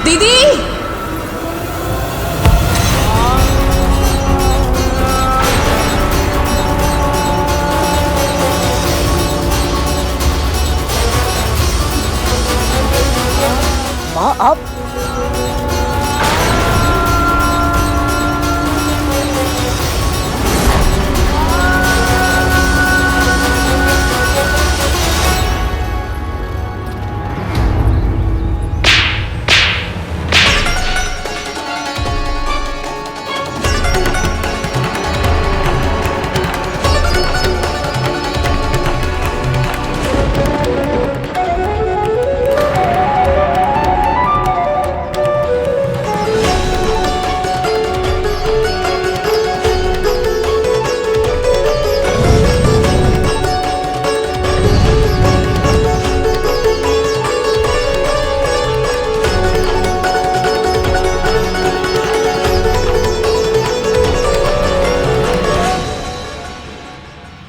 दीदी माँ आप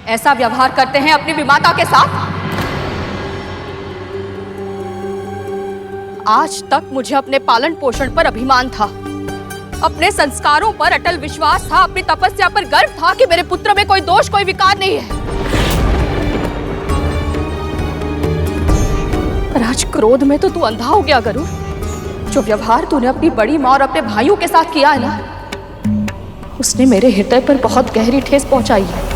ऐसा व्यवहार करते हैं अपनी विमाता के साथ? आज तक मुझे अपने पालन पोषण पर अभिमान था, अपने संस्कारों पर अटल विश्वास था, अपनी तपस्या पर गर्व था कि मेरे पुत्र में कोई दोष कोई विकार नहीं है। पर आज क्रोध में तो तू अंधा हो गया गरुड़। जो व्यवहार तूने अपनी बड़ी माँ और अपने भाइयों के साथ किया है ना, उसने मेरे हृदय पर बहुत गहरी ठेस पहुंचाई है।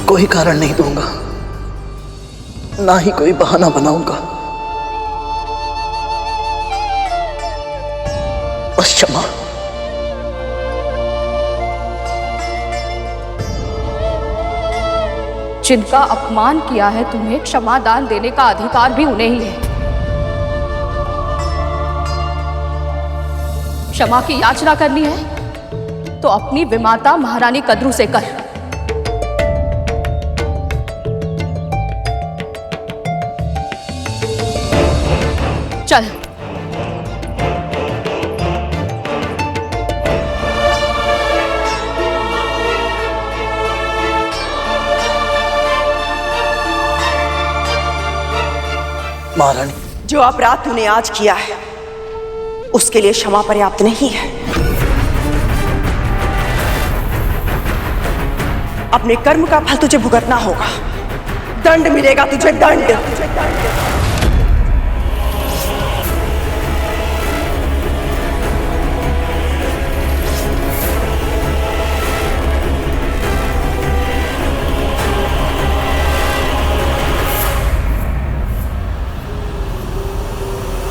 कोई कारण नहीं दूंगा, ना ही कोई बहाना बनाऊंगा। बस क्षमा। जिनका अपमान किया है तुम्हें, क्षमा दान देने का अधिकार भी उन्हें ही है। क्षमा की याचना करनी है तो अपनी विमाता महारानी कद्रू से कर। चल। महारानी, जो अपराध तूने आज किया है उसके लिए क्षमा पर्याप्त नहीं है। अपने कर्म का फल तुझे भुगतना होगा। दंड मिलेगा तुझे, दंड।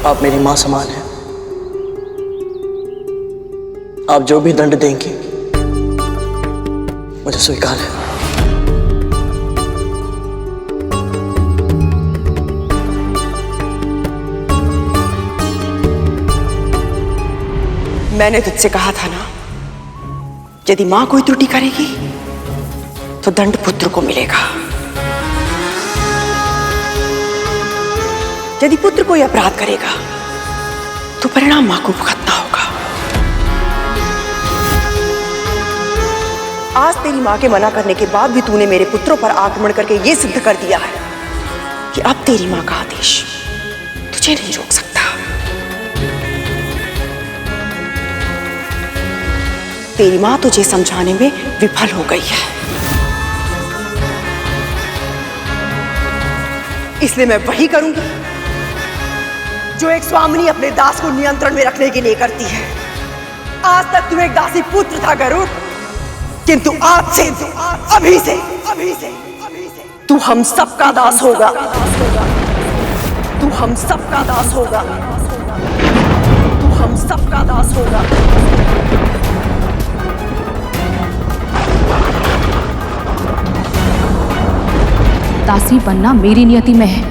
आप मेरी मां समान हैं। आप जो भी दंड देंगी मुझे स्वीकार है। मैंने तुझसे कहा था ना, यदि मां कोई त्रुटि करेगी तो दंड पुत्र को मिलेगा। यदि पुत्र कोई अपराध करेगा तो परिणाम मां को भुगतना होगा। आज तेरी मां के मना करने के बाद भी तूने मेरे पुत्रों पर आक्रमण करके यह सिद्ध कर दिया है कि अब तेरी मां का आदेश तुझे नहीं रोक सकता। तेरी मां तुझे समझाने में विफल हो गई है, इसलिए मैं वही करूंगी जो एक स्वामिनी अपने दास को नियंत्रण में रखने के लिए करती है। आज तक तू एक दासी पुत्र था गरुड़, किंतु आज से, अभी से तू हम सबका दास होगा। तू हम सबका दास होगा। तू हम सबका दास होगा। दासी बनना मेरी नियति में है,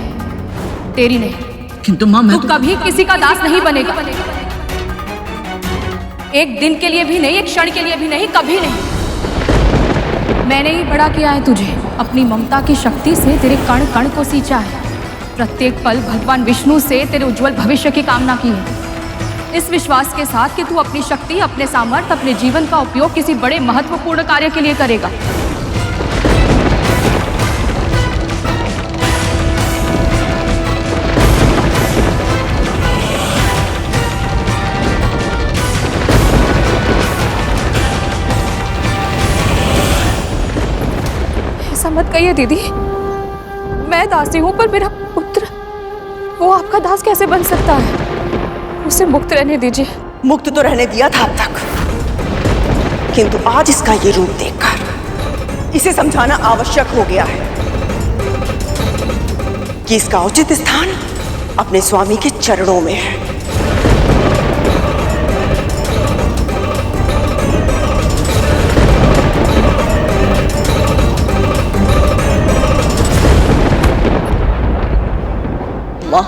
तेरी नहीं। किंतु माँ मैं तू कभी किसी का दास नहीं बनेगा। एक दिन के लिए भी नहीं, एक क्षण के लिए भी नहीं, कभी नहीं। मैंने ही बड़ा किया है तुझे, अपनी ममता की शक्ति से तेरे कण कण को सींचा है। प्रत्येक पल भगवान विष्णु से तेरे उज्जवल भविष्य की कामना की है, इस विश्वास के साथ कि तू अपनी शक्ति, अपने सामर्थ्य, अपने जीवन का उपयोग किसी बड़े महत्वपूर्ण कार्य के लिए करेगा। ऐसा मत कहिए दीदी, मैं दासी हूं, पर मेरा पुत्र वो आपका दास कैसे बन सकता है? उसे मुक्त रहने दीजिए। मुक्त तो रहने दिया था अब तक, किंतु आज इसका ये रूप देखकर इसे समझाना आवश्यक हो गया है कि इसका उचित स्थान अपने स्वामी के चरणों में है। माँ,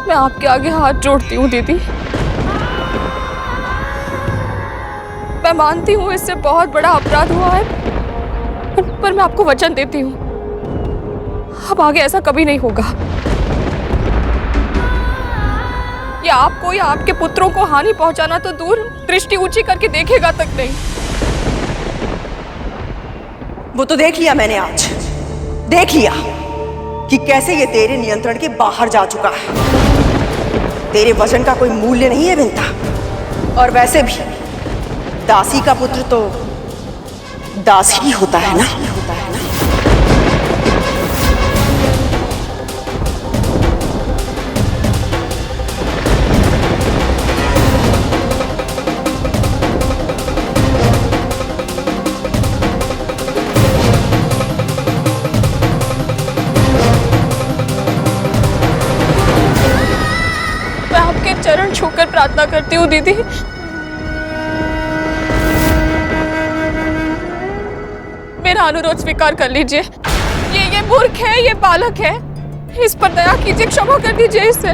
मैं आपके आगे हाथ जोड़ती हूँ दीदी। मैं मानती हूँ इससे बहुत बड़ा अपराध हुआ है, पर मैं आपको वचन देती हूँ अब आगे ऐसा कभी नहीं होगा। या आपको या आपके पुत्रों को हानि पहुंचाना तो दूर, दृष्टि ऊंची करके देखेगा तक नहीं। वो तो देख लिया मैंने, आज देख लिया कि कैसे ये तेरे नियंत्रण के बाहर जा चुका है। तेरे वचन का कोई मूल्य नहीं है विंता। और वैसे भी दासी का पुत्र तो दास ही होता है ना। चरण छूकर प्रार्थना करती हूँ दीदी, मेरा अनुरोध स्वीकार कर लीजिए। ये मूर्ख है, ये बालक है, इस पर दया कीजिए, क्षमा कर दीजिए इसे।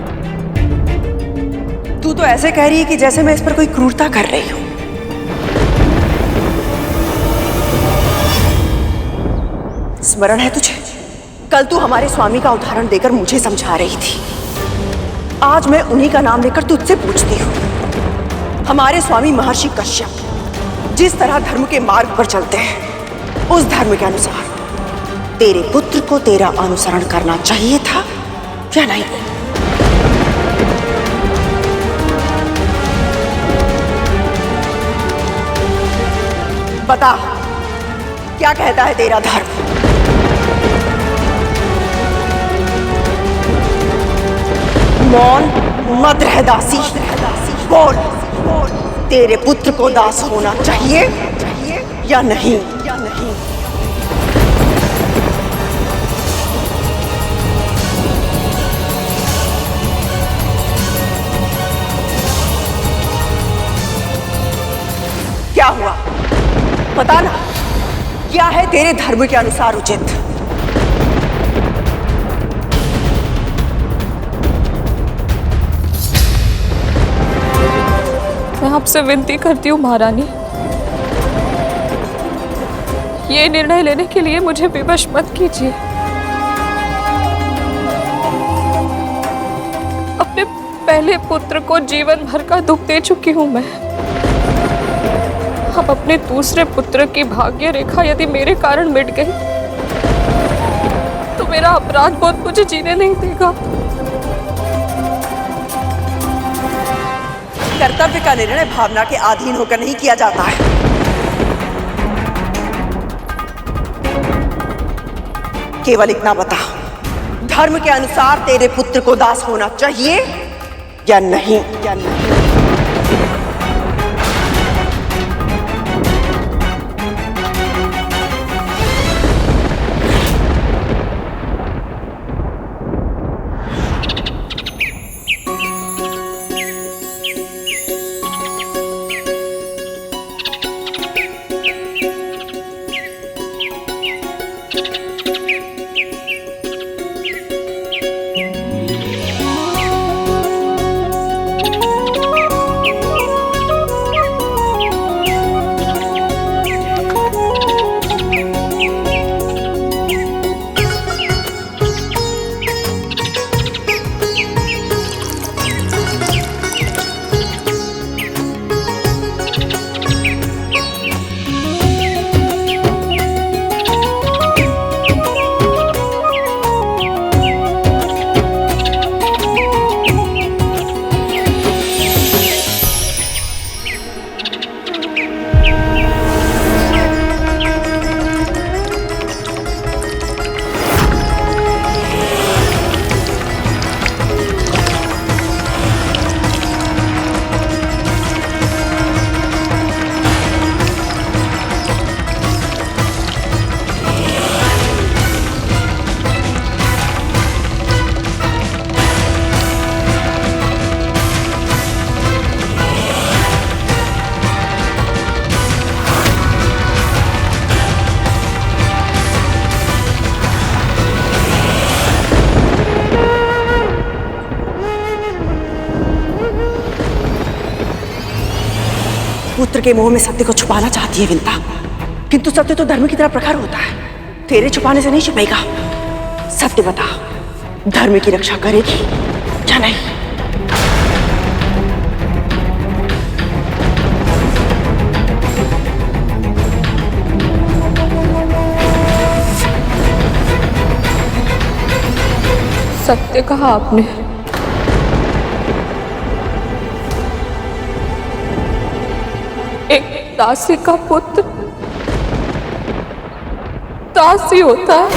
तू तो ऐसे कह रही है कि जैसे मैं इस पर कोई क्रूरता कर रही हूं। स्मरण है तुझे, कल तू हमारे स्वामी का उदाहरण देकर मुझे समझा रही थी। आज मैं उन्हीं का नाम लेकर तुझसे पूछती हूँ। हमारे स्वामी महर्षि कश्यप जिस तरह धर्म के मार्ग पर चलते हैं, उस धर्म के अनुसार तेरे पुत्र को तेरा अनुसरण करना चाहिए था या नहीं? बता, क्या कहता है तेरा धर्म? मौन मत रह दासी, बोल, तेरे पुत्र को दास होना चाहिए या नहीं? क्या हुआ, बता ना, क्या है तेरे धर्म के अनुसार उचित? मैं आपसे विनती करती हूँ महारानी, ये निर्णय लेने के लिए मुझे विवश मत कीजिए। अपने पहले पुत्र को जीवन भर का दुख दे चुकी हूँ मैं। अब अपने दूसरे पुत्र की भाग्य रेखा यदि मेरे कारण मिट गई तो मेरा अपराध बोध मुझे जीने नहीं देगा। कर्तव्य का निर्णय भावना के अधीन होकर नहीं किया जाता है। केवल इतना बता, धर्म के अनुसार तेरे पुत्र को दास होना चाहिए या नहीं? पुत्र के मोह में सत्य को छुपाना चाहती है विंता, किंतु सत्य तो धर्म की तरह प्रखर होता है। तेरे छुपाने से नहीं छुपेगा। सत्य बता, धर्म की रक्षा करेगी या नहीं? सत्य कहा आपने। एक दासी का पुत्र दासी होता है।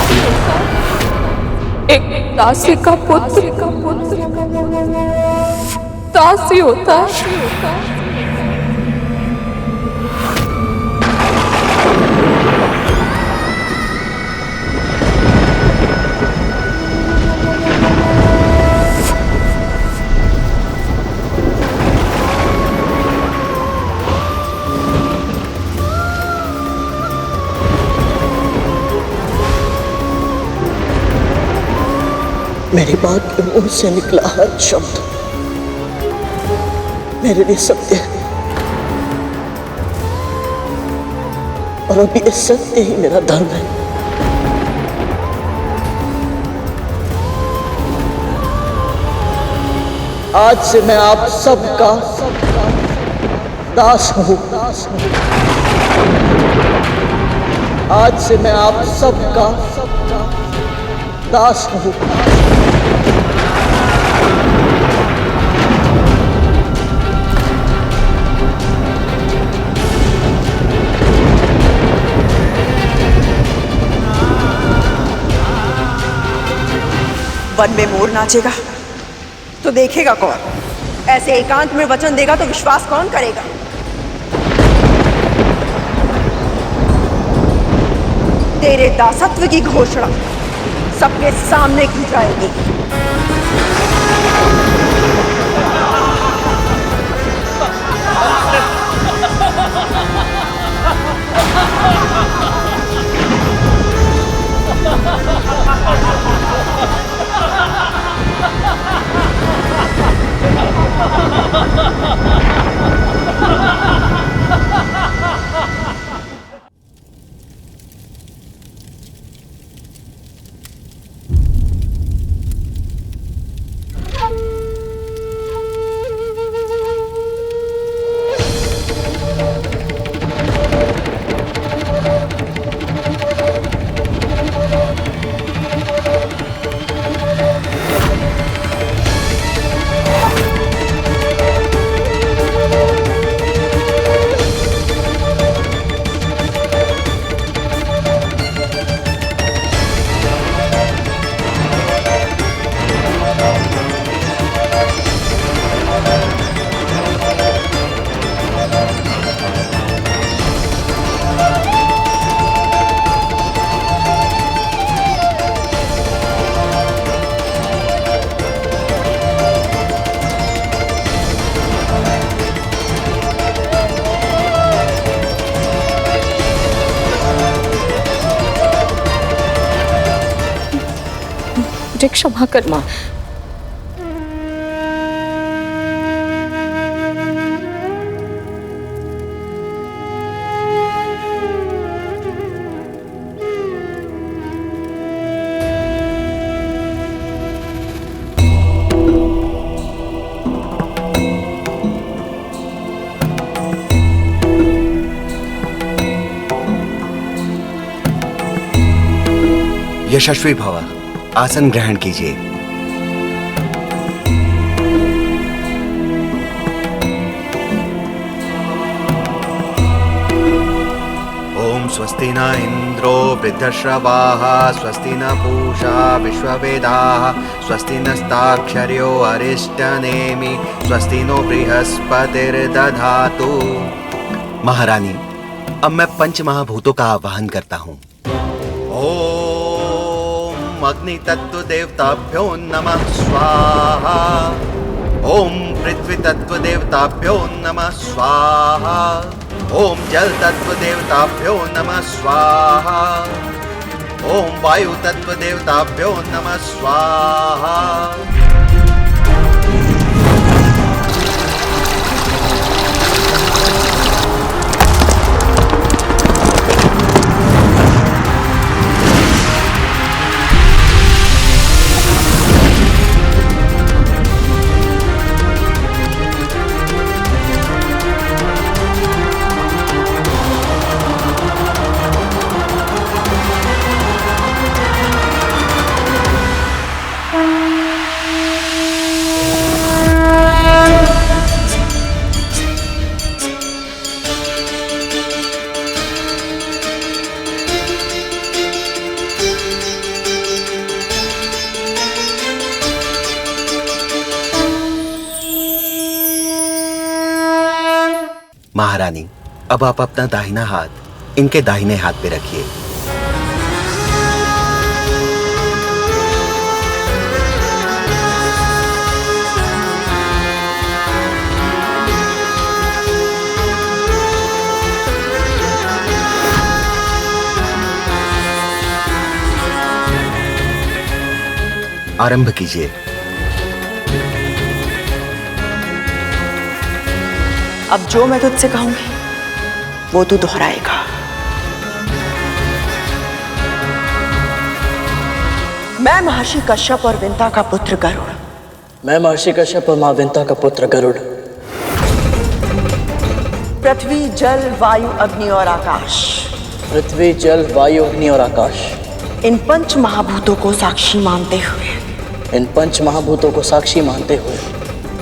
एक दासी का पुत्र दासी होता है। मेरी मां के मुंह से निकला हर शब्द मेरे लिए सत्य है, और अब ये सत्य ही मेरा धर्म है। आज से मैं आप सबका दास हूं। आज से मैं आप सबका दास हूं। वन में मोर नाचेगा तो देखेगा कौन? ऐसे एकांत में वचन देगा तो विश्वास कौन करेगा? तेरे दासत्व की घोषणा सबके सामने की जाएगी। मुझे क्षमा कर मां। यशस्वी भव, आसन ग्रहण कीजिए। ओम स्वस्ति न इंद्रो वृद्धश्रवाः, स्वस्ति न पूषा विश्ववेदाः, स्वस्ति नस्ताक्षर्यो अरिष्टनेमि, स्वस्ति नो बृहस्पतिर्दधातु। महारानी, अब मैं पंच महाभूतों का आवाहन करता हूँ। ओम अग्नि तत्व देवताभ्यो नमः स्वाहा। ओम पृथ्वी तत्व देवताभ्यो नमः स्वाहा। ओम जल तत्व देवताभ्यो नमः स्वाहा। ओम वायु तत्व देवताभ्यो नमः स्वाहा। महारानी, अब आप अपना दाहिना हाथ इनके दाहिने हाथ पे रखिए। आरंभ कीजिए। अब जो मैं तुझसे कहूंगी वो तू दोहराएगा। मैं महर्षि कश्यप और विंता का पुत्र गरुड़। मैं महर्षि कश्यप और मां विंता का पुत्र गरुड़। पृथ्वी, जल, वायु, अग्नि और आकाश, पृथ्वी, जल, वायु, अग्नि और आकाश, इन पंच महाभूतों को साक्षी मानते हुए, इन पंच महाभूतों को साक्षी मानते हुए,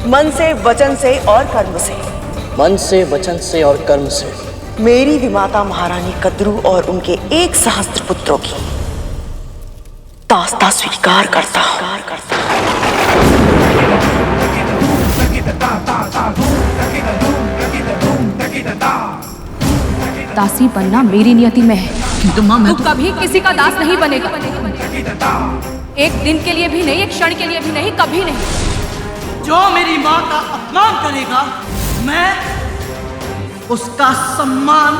मन से, वचन से और कर्म से, मन से, वचन से और कर्म से, मेरी विमाता महारानी कद्रू और उनके 1 सहस्त्र पुत्रों की दास्ता स्वीकार करता हूं। दासी बनना मेरी नियति में है, तू कभी किसी का दास नहीं बनेगा। एक दिन के लिए भी नहीं, एक क्षण के लिए भी नहीं, कभी नहीं। जो मेरी माँ का अपमान करेगा, मैं उसका सम्मान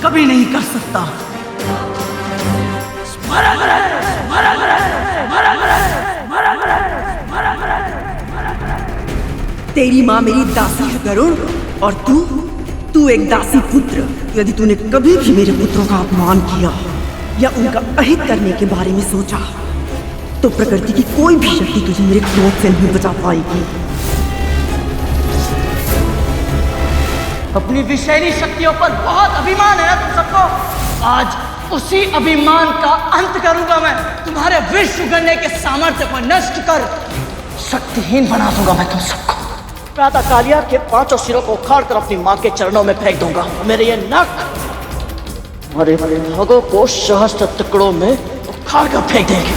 कभी नहीं कर सकता। तेरी माँ मेरी दासी है गरुड़, और तू एक दासी पुत्र। यदि तूने कभी भी मेरे पुत्रों का अपमान किया या उनका अहित करने के बारे में सोचा, तो प्रकृति की कोई भी शक्ति तुझे मेरे क्रोध से नहीं बचा पाएगी। अपनी विषैली शक्तियों पर बहुत अभिमान है ना तुम सबको। आज उसी अभिमान का अंत करूंगा मैं। तुम्हारे विष उगलने के सामर्थ्य को नष्ट कर शक्तिहीन बना दूंगा मैं तुम सबको। प्रातः कालिया के 5 सिरों को उखाड़ कर अपनी माँ के चरणों में फेंक दूंगा। मेरे ये नख हमारे भागों को सहस्त्र टुकड़ों में उखाड़ कर फेंक देंगे।